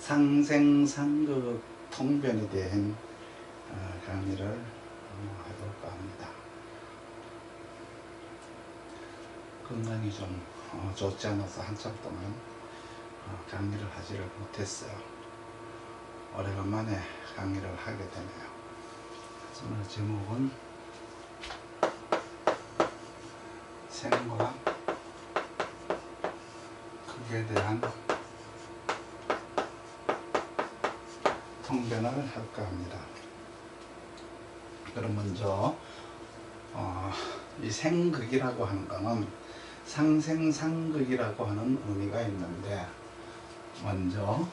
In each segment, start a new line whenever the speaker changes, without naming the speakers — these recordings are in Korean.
상생상극 통변에 대한 강의를 해볼까 합니다. 건강이 좀 좋지 않아서 한참 동안 강의를 하지를 못했어요. 오래간만에 강의를 하게 되네요. 오늘 제목은 생과 극에 대한 통변을 할까 합니다. 그럼 먼저 이 생극이라고 하는 거는 상생상극이라고 하는 의미가 있는데, 먼저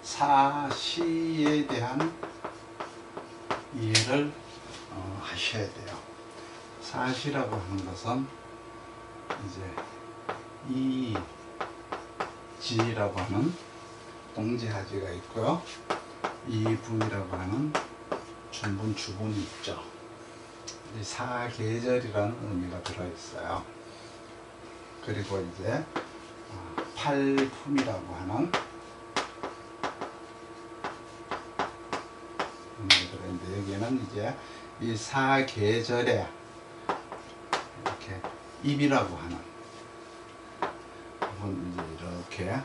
사시에 대한 이해를 하셔야 돼요. 사시라고 하는 것은 이제 이지라고 하는 동지하지가 있고요, 이분이라고 하는 준분 주분이 있죠. 사계절이라는 의미가 들어있어요. 그리고 이제 팔품이라고 하는 의미가 들어있는데, 여기는 이제 이 사계절에 이렇게 입이라고 하는 이제 이렇게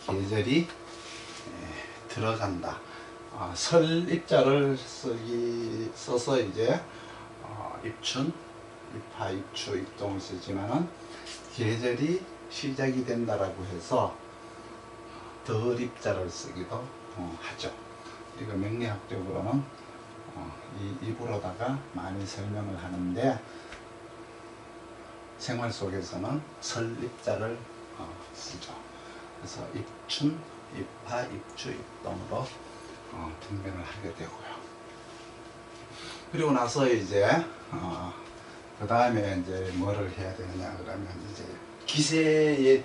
계절이 들어간다. 설입자를 써서 이제 입춘, 입하, 입추, 입동을 쓰지만은 계절이 시작이 된다라고 해서 덜입자를 쓰기도 하죠. 이거 명리학적으로는 이 입으로다가 많이 설명을 하는데, 생활 속에서는 설입자를 쓰죠. 그래서 입춘, 입하, 입추, 입동으로 통변을 하게 되고요. 그리고 나서 이제 그 다음에 이제 뭐를 해야 되느냐 그러면 이제 기세에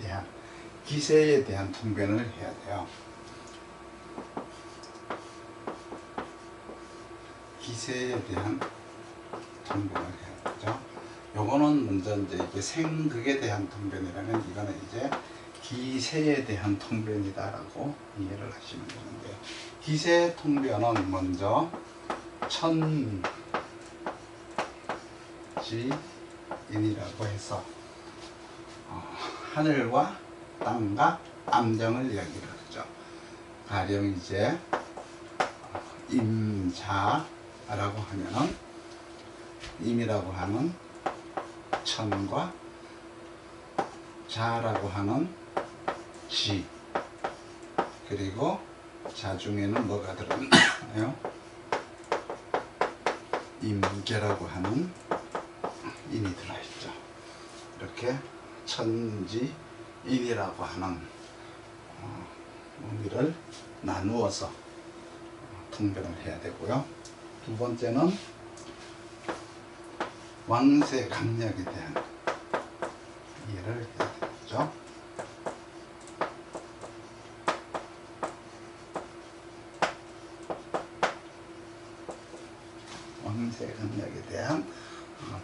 대한 통변을 해야 돼요. 기세에 대한 통변을 해야 되죠. 요거는 먼저 이제 이게 생극에 대한 통변이라면, 이거는 이제 기세에 대한 통변이다라고 이해를 하시면 되는데, 기세 통변은 먼저 천지인이라고 해서 하늘과 땅과 암정을 이야기를 하죠. 가령 이제 임자라고 하면은, 임이라고 하는 천과 자라고 하는 지, 그리고 자 중에는 뭐가 들어있나요? 임계라고 하는 인이 들어있죠. 이렇게 천지인이라고 하는 의미를 나누어서 통변을 해야 되고요. 두 번째는 왕세 강약에 대한 이해를 해야 되죠. 왕세 강약에 대한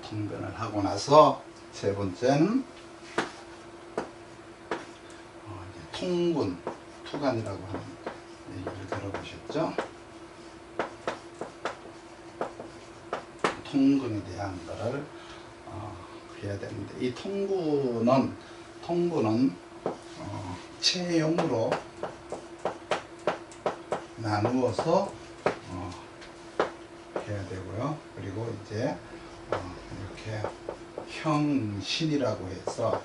통변을 하고 나서, 세 번째는 통군, 투간이라고 하는 얘기를 들어보셨죠? 통군에 대한 거를 해야 되는데, 이 통군은 체형으로 나누어서 해야 되고요. 그리고 이제 이렇게 형신이라고 해서,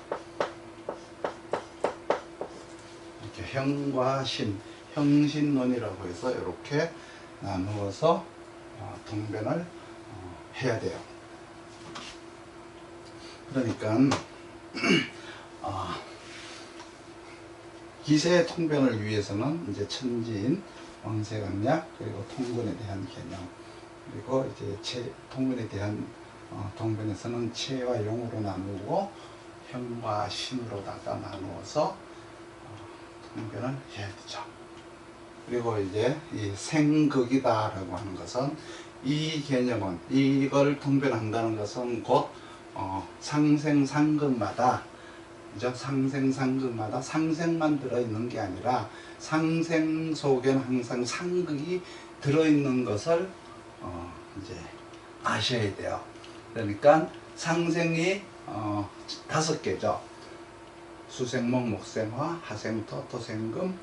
이렇게 형과 신, 형신론이라고 해서 이렇게 나누어서 통변을 해야 돼요. 그러니까 기세 통변을 위해서는 이제 천지인, 왕세강약, 그리고 통군에 대한 개념, 그리고 이제 통군에 대한 통변에서는 체와 용으로 나누고 형과 신으로다가 나누어서 통변을 해야 되죠. 그리고 이제 이 생극이다라고 하는 것은, 이 개념은, 이걸 통변한다는 것은 곧 상생상극마다 그죠? 상생상극마다 상생만 들어있는 게 아니라 상생 속에는 항상 상극이 들어있는 것을 이제 아셔야 돼요. 그러니까 상생이 5개죠. 수생목, 목생화, 하생토, 토생금,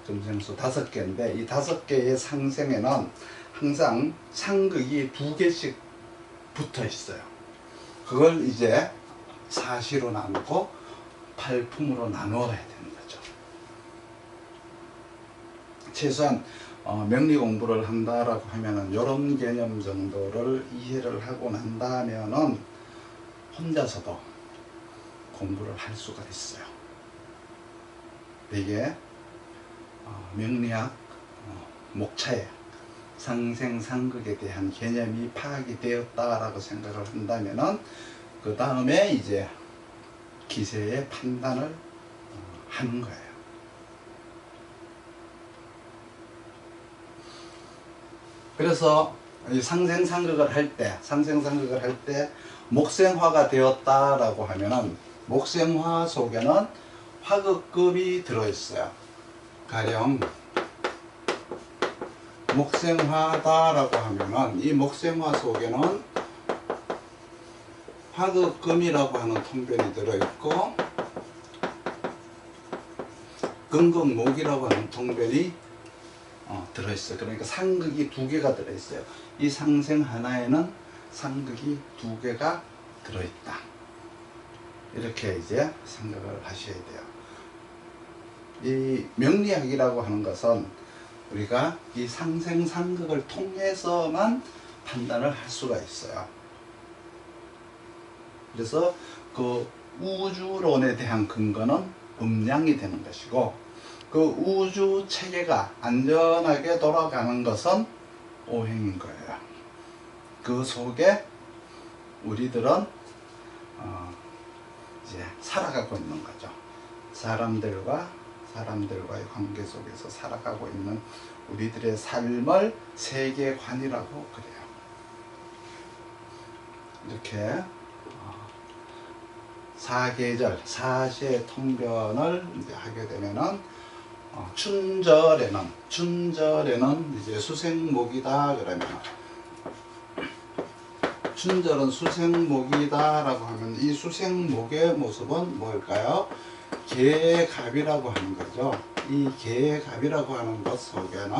금생수 5개인데 이 5개의 상생에는 항상 상극이 2개씩 붙어 있어요. 그걸 이제 사시로 나누고 팔품으로 나누어야 되는 거죠. 최소한 명리 공부를 한다라고 하면은 이런 개념 정도를 이해를 하고 난다면은 혼자서도 공부를 할 수가 있어요. 이게 명리학 목차에 상생상극에 대한 개념이 파악이 되었다라고 생각을 한다면은 그 다음에 이제 기세의 판단을 하는 거예요. 그래서 이 상생상극을 할 때 목생화가 되었다라고 하면은 목생화 속에는 화극금이 들어있어요. 가령 목생화다라고 하면은 이 목생화 속에는 화극금이라고 하는 통변이 들어있고 금극목이라고 하는 통변이 들어있어요. 그러니까 상극이 2개가 들어있어요. 이 상생 하나에는 상극이 2개가 들어있다. 이렇게 이제 생각을 하셔야 돼요. 이 명리학이라고 하는 것은 우리가 이 상생상극을 통해서만 판단을 할 수가 있어요. 그래서 그 우주론에 대한 근거는 음양이 되는 것이고 그 우주 체계가 안전하게 돌아가는 것은 오행인 거예요. 그 속에 우리들은 이제 살아가고 있는 거죠. 사람들과의 관계 속에서 살아가고 있는 우리들의 삶을 세계관이라고 그래요. 이렇게 사계절, 사시의 통변을 이제 하게 되면은 춘절에는 이제 수생목이다 그러면 춘절은 수생목이다라고 하면 이 수생목의 모습은 뭘까요? 계갑이라고 하는 거죠. 이 계갑이라고 하는 것 속에는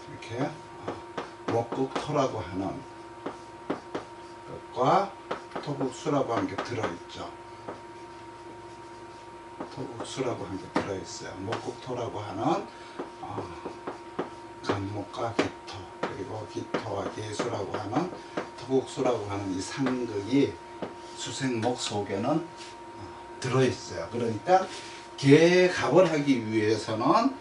이렇게 목국토라고 하는 것과 토국수라고 하는 게 들어있죠. 토국수라고 하는 게 들어있어요. 목국토라고 하는 간목과 기토, 그리고 기토와 계수라고 하는 토국수라고 하는 이 상극이 수생목 속에는 들어있어요. 그러니까 계갑을 하기 위해서는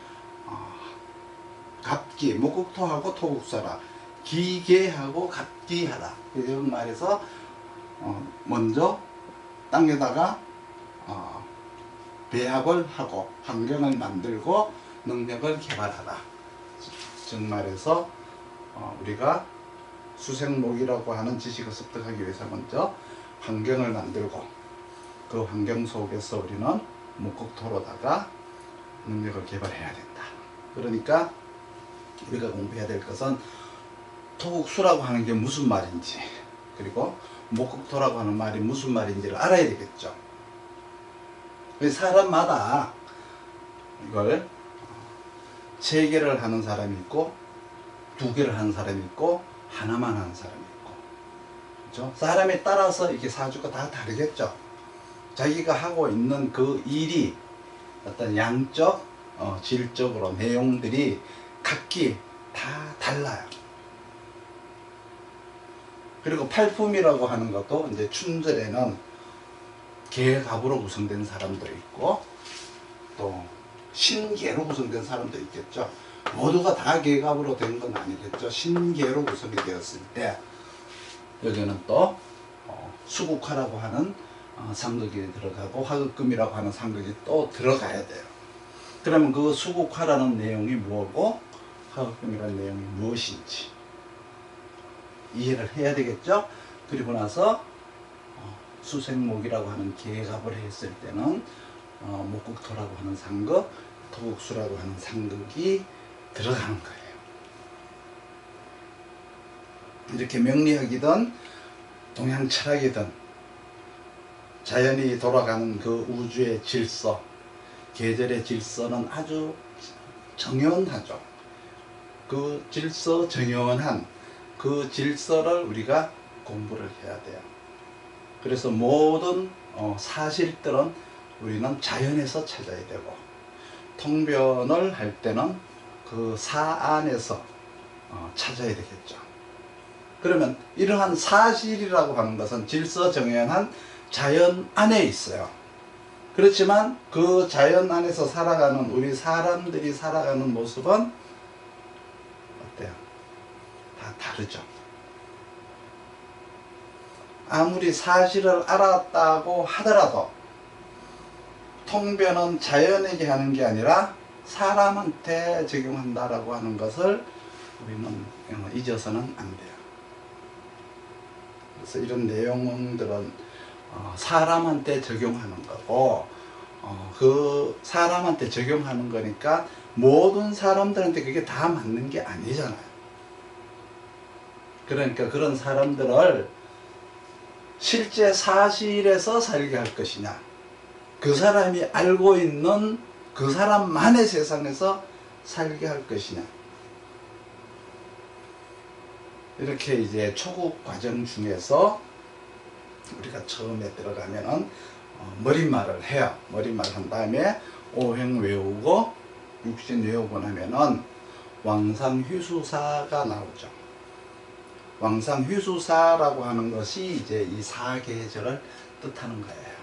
갑기, 목국토하고 토국수라, 기계하고 갑기하라. 이런 말에서 먼저 땅에다가 배합을 하고 환경을 만들고 능력을 개발하라. 즉 말해서 우리가 수생목이라고 하는 지식을 습득하기 위해서 먼저 환경을 만들고 그 환경 속에서 우리는 목국토로다가 능력을 개발해야 된다. 그러니까 우리가 공부해야 될 것은 토국수라고 하는 게 무슨 말인지, 그리고 목국토라고 하는 말이 무슨 말인지를 알아야 되겠죠. 사람마다 이걸 3개를 하는 사람이 있고 2개를 하는 사람이 있고 하나만 하는 사람이 있고, 그렇죠? 사람에 따라서 이게 사주가 다 다르겠죠. 자기가 하고 있는 그 일이 어떤 양적, 질적으로 내용들이 각기 다 달라요. 그리고 팔품이라고 하는 것도 이제 춘절에는 계갑으로 구성된 사람도 있고 또 신계로 구성된 사람도 있겠죠. 모두가 다 계갑으로 된 건 아니겠죠. 신계로 구성이 되었을 때 여기는 또 수국화라고 하는 상극이 들어가고 화극금이라고 하는 상극이 또 들어가야 돼요. 그러면 그 수국화라는 내용이 뭐고 화극금이라는 내용이 무엇인지 이해를 해야 되겠죠. 그리고 나서 수생목이라고 하는 계갑을 했을 때는 목국토라고 하는 상극, 토국수라고 하는 상극이 들어가는 거예요. 이렇게 명리학이든 동양철학이든 자연이 돌아가는 그 우주의 질서, 계절의 질서는 아주 정연하죠. 그 질서, 정연한 그 질서를 우리가 공부를 해야 돼요. 그래서 모든 사실들은 우리는 자연에서 찾아야 되고, 통변을 할 때는 그 사안에서 찾아야 되겠죠. 그러면 이러한 사실이라고 하는 것은 질서정연한 자연 안에 있어요. 그렇지만 그 자연 안에서 살아가는 우리 사람들이 살아가는 모습은 어때요? 다 다르죠. 아무리 사실을 알았다고 하더라도 통변은 자연에게 하는 게 아니라 사람한테 적용한다라고 하는 것을 우리는 잊어서는 안 돼요. 그래서 이런 내용들은 사람한테 적용하는 거고, 그 사람한테 적용하는 거니까 모든 사람들한테 그게 다 맞는 게 아니잖아요. 그러니까 그런 사람들을 실제 사실에서 살게 할 것이냐, 그 사람이 알고 있는 그 사람만의 세상에서 살게 할 것이냐, 이렇게 이제 초급 과정 중에서 우리가 처음에 들어가면은 머릿말을 해요. 머릿말 한 다음에 오행 외우고 육신 외우고 나면은 왕상휴수사가 나오죠. 왕상휴수사라고 하는 것이 이제 이 사계절을 뜻하는 거예요.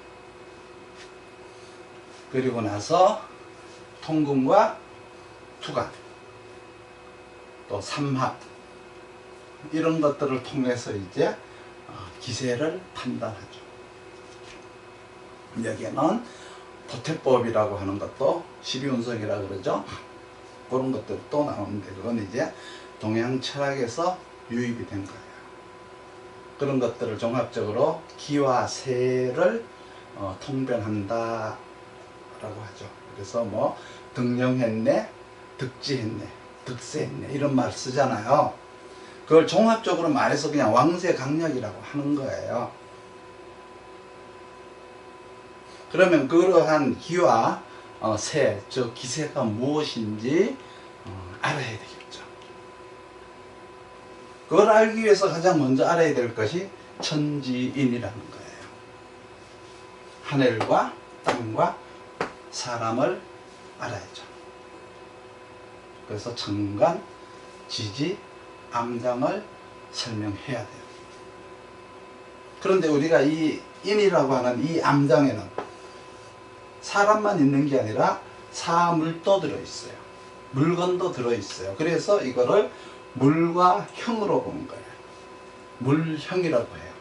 그리고 나서 통금과 투간, 또 삼합, 이런 것들을 통해서 이제 기세를 판단하죠. 여기에는 도태법이라고 하는 것도 12운석이라고 그러죠. 그런 것들도 나오는데, 그건 이제 동양 철학에서 유입이 된 거예요. 그런 것들을 종합적으로 기와 세를 통변한다 라고 하죠. 그래서 뭐 등령했네, 득지했네, 득세했네, 이런 말 쓰잖아요. 그걸 종합적으로 말해서 그냥 왕세강약이라고 하는 거예요. 그러면 그러한 기와 세, 즉 기세가 무엇인지 알아야 되겠죠. 그걸 알기 위해서 가장 먼저 알아야 될 것이 천지인이라는 거예요. 하늘과 땅과 사람을 알아야죠. 그래서 천간, 지지, 암장을 설명해야 돼요. 그런데 우리가 이 인이라고 하는 이 암장에는 사람만 있는 게 아니라 사물도 들어있어요. 물건도 들어있어요. 그래서 이거를 물과 형으로 보는 거예요. 물형이라고 해요.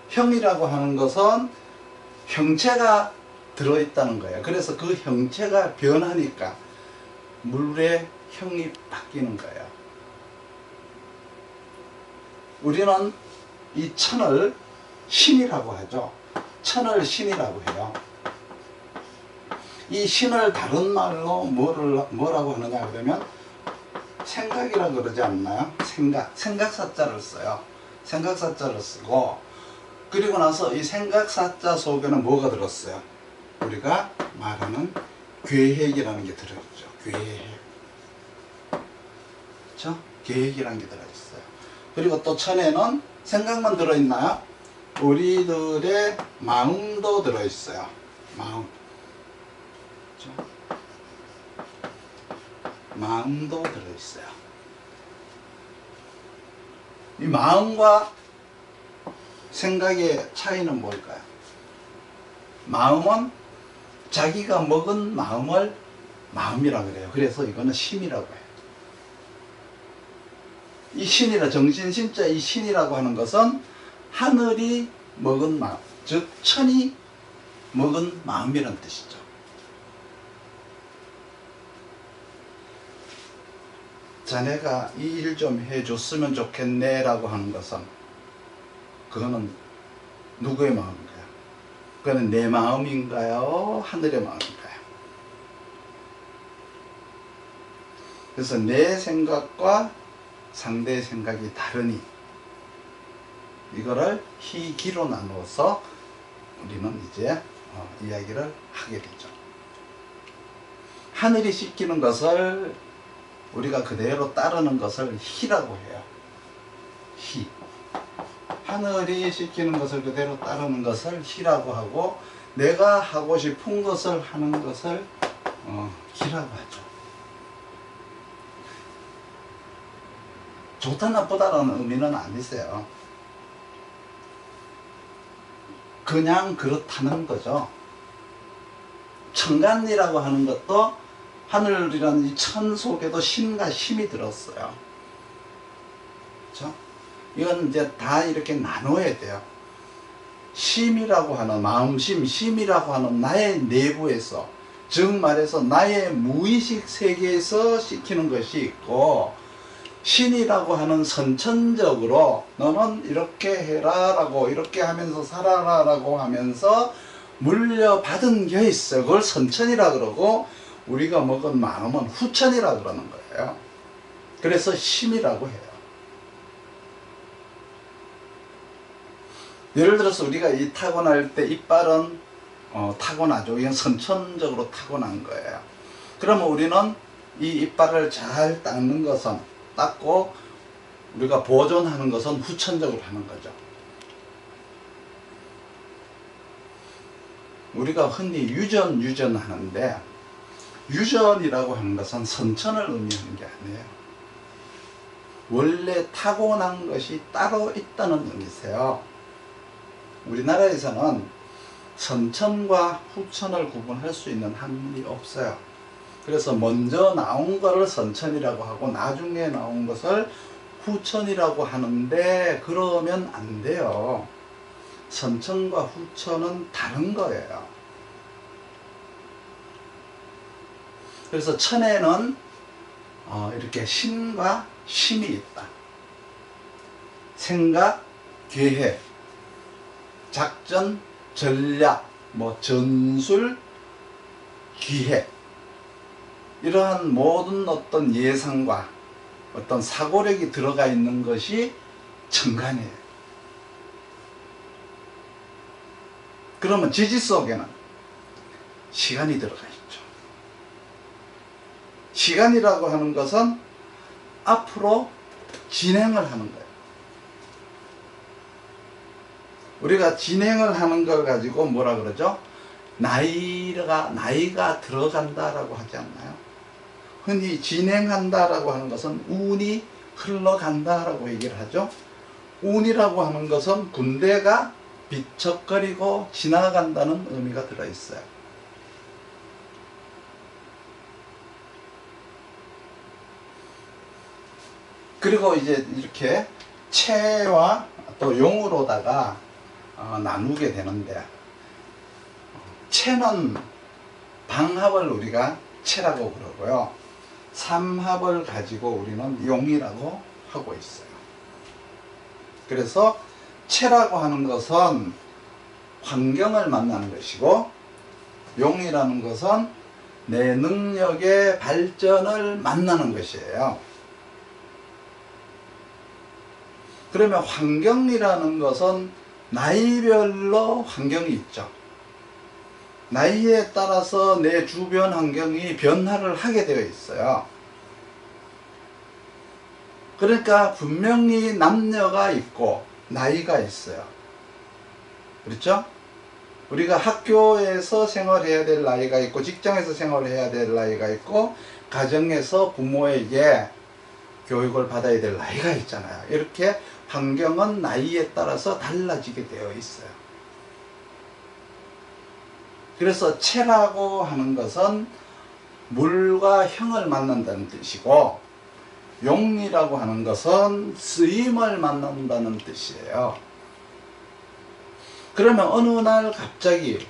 형이라고 하는 것은 형체가 들어있다는 거예요. 그래서 그 형체가 변하니까 물의 형이 바뀌는 거예요. 우리는 이 천을 신이라고 하죠. 천을 신이라고 해요. 이 신을 다른 말로 뭐라고 하느냐 그러면 생각이라고 그러지 않나요? 생각사자를 써요. 생각사자를 쓰고, 그리고 나서 이 생각사자 속에는 뭐가 들었어요? 우리가 말하는 계획이라는 게 들어있죠. 계획. 그렇죠? 계획이라는 게 들어있어요. 그리고 또 천에는 생각만 들어있나요? 우리들의 마음도 들어있어요. 마음. 그렇죠? 마음도 들어있어요. 이 마음과 생각의 차이는 뭘까요? 마음은 자기가 먹은 마음을 마음이라고 그래요. 그래서 이거는 심이라고 해요. 이 신이라, 정신신자 이 신이라고 하는 것은 하늘이 먹은 마음, 즉 천이 먹은 마음이라는 뜻이죠. 자네가 이 일 좀 해줬으면 좋겠네 라고 하는 것은, 그거는 누구의 마음인가요? 그거는 내 마음인가요? 하늘의 마음인가요? 그래서 내 생각과 상대의 생각이 다르니 이거를 희, 기로 나누어서 우리는 이제 이야기를 하게 되죠. 하늘이 시키는 것을 우리가 그대로 따르는 것을 희라고 해요. 희. 하늘이 시키는 것을 그대로 따르는 것을 희라고 하고, 내가 하고 싶은 것을 하는 것을 기라고 하죠. 좋다 나쁘다라는 의미는 아니세요. 그냥 그렇다는 거죠. 천간이라고 하는 것도 하늘이라는 이 천 속에도 신과 힘이 들었어요. 그렇죠? 이건 이제 다 이렇게 나눠야 돼요. 심이라고 하는 마음심, 심이라고 하는 나의 내부에서, 즉 말해서 나의 무의식 세계에서 시키는 것이 있고, 신이라고 하는 선천적으로 너는 이렇게 해라 라고, 이렇게 하면서 살아라 라고 하면서 물려받은 게 있어요. 그걸 선천이라 그러고, 우리가 먹은 마음은 후천이라 그러는 거예요. 그래서 심이라고 해요. 예를 들어서 우리가 이 타고날 때 이빨은 타고나죠. 이건 선천적으로 타고난 거예요. 그러면 우리는 이 이빨을 잘 닦는 것은, 닦고 우리가 보존하는 것은 후천적으로 하는 거죠. 우리가 흔히 유전 하는데, 유전이라고 하는 것은 선천을 의미하는 게 아니에요. 원래 타고난 것이 따로 있다는 의미세요. 우리나라에서는 선천과 후천을 구분할 수 있는 학문이 없어요. 그래서 먼저 나온 것을 선천이라고 하고 나중에 나온 것을 후천이라고 하는데, 그러면 안 돼요. 선천과 후천은 다른 거예요. 그래서 천에는 이렇게 신과 심이 있다. 생각, 계획, 작전, 전략, 전술, 기획, 이러한 모든 어떤 예상과 어떤 사고력이 들어가 있는 것이 천간이에요. 그러면 지지 속에는 시간이 들어가 있죠. 시간이라고 하는 것은 앞으로 진행을 하는 거예요. 우리가 진행을 하는 걸 가지고 뭐라 그러죠? 나이가 들어간다라고 하지 않나요? 흔히 진행한다라고 하는 것은 운이 흘러간다라고 얘기를 하죠. 운이라고 하는 것은 군대가 비척거리고 지나간다는 의미가 들어있어요. 그리고 이제 이렇게 체와 또 용으로다가 나누게 되는데, 체는 방합을 우리가 체라고 그러고요, 삼합을 가지고 우리는 용이라고 하고 있어요. 그래서 체라고 하는 것은 환경을 만나는 것이고, 용이라는 것은 내 능력의 발전을 만나는 것이에요. 그러면 환경이라는 것은 나이별로 환경이 있죠. 나이에 따라서 내 주변 환경이 변화를 하게 되어 있어요. 그러니까 분명히 남녀가 있고 나이가 있어요. 그렇죠? 우리가 학교에서 생활해야 될 나이가 있고, 직장에서 생활해야 될 나이가 있고, 가정에서 부모에게 교육을 받아야 될 나이가 있잖아요. 이렇게 환경은 나이에 따라서 달라지게 되어 있어요. 그래서 체라고 하는 것은 물과 형을 만난다는 뜻이고, 용이라고 하는 것은 쓰임을 만난다는 뜻이에요. 그러면 어느 날 갑자기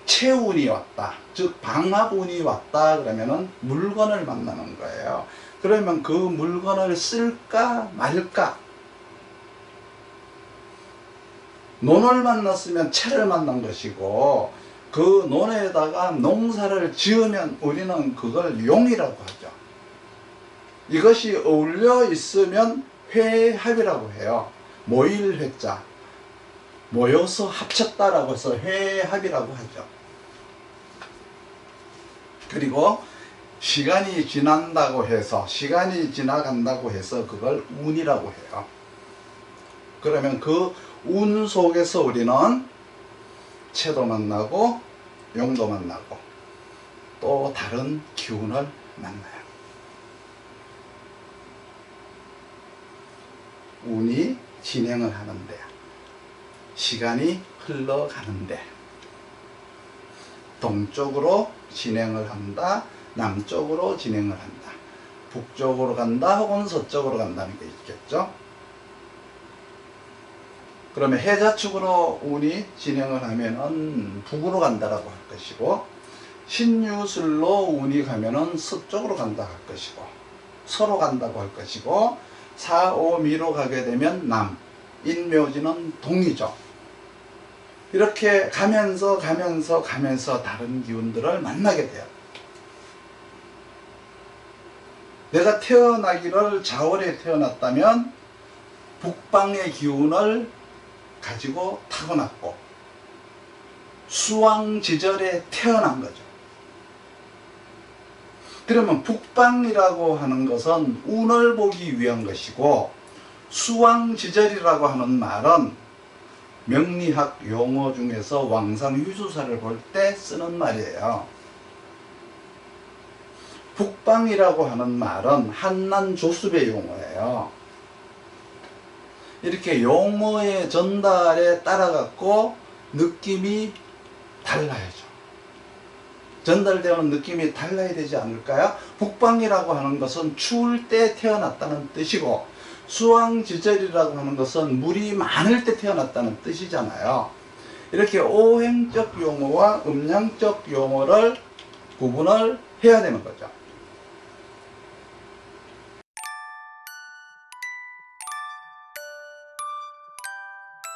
체운이 왔다, 즉 방합운이 왔다 그러면은 물건을 만나는 거예요. 그러면 그 물건을 쓸까 말까, 논을 만났으면 채를 만난 것이고, 그 논에다가 농사를 지으면 우리는 그걸 용이라고 하죠. 이것이 어울려 있으면 회합이라고 해요. 모일 회자, 모여서 합쳤다라고 해서 회합이라고 하죠. 그리고 시간이 지난다고 해서, 시간이 지나간다고 해서 그걸 운이라고 해요. 그러면 그 운 속에서 우리는 채도 만나고 용도 만나고 또 다른 기운을 만나요. 운이 진행을 하는데, 시간이 흘러가는데, 동쪽으로 진행을 한다, 남쪽으로 진행을 한다, 북쪽으로 간다 혹은 서쪽으로 간다는 게 있겠죠. 그러면 해자축으로 운이 진행을 하면은 북으로 간다라고 할 것이고, 신유술로 운이 가면은 서쪽으로 간다 할 것이고, 서로 간다고 할 것이고, 사오미로 가게 되면 남, 인묘지는 동이죠. 이렇게 가면서 다른 기운들을 만나게 돼요. 내가 태어나기를 자월에 태어났다면 북방의 기운을 가지고 타고났고, 수왕지절에 태어난 거죠. 그러면 북방이라고 하는 것은 운을 보기 위한 것이고, 수왕지절이라고 하는 말은 명리학 용어 중에서 왕상휴수사를 볼 때 쓰는 말이에요. 북방이라고 하는 말은 한난조습의 용어예요. 이렇게 용어의 전달에 따라 갖고 느낌이 달라야죠. 전달되는 느낌이 달라야 되지 않을까요? 북방이라고 하는 것은 추울 때 태어났다는 뜻이고, 수왕지절이라고 하는 것은 물이 많을 때 태어났다는 뜻이잖아요. 이렇게 오행적 용어와 음양적 용어를 구분을 해야 되는 거죠.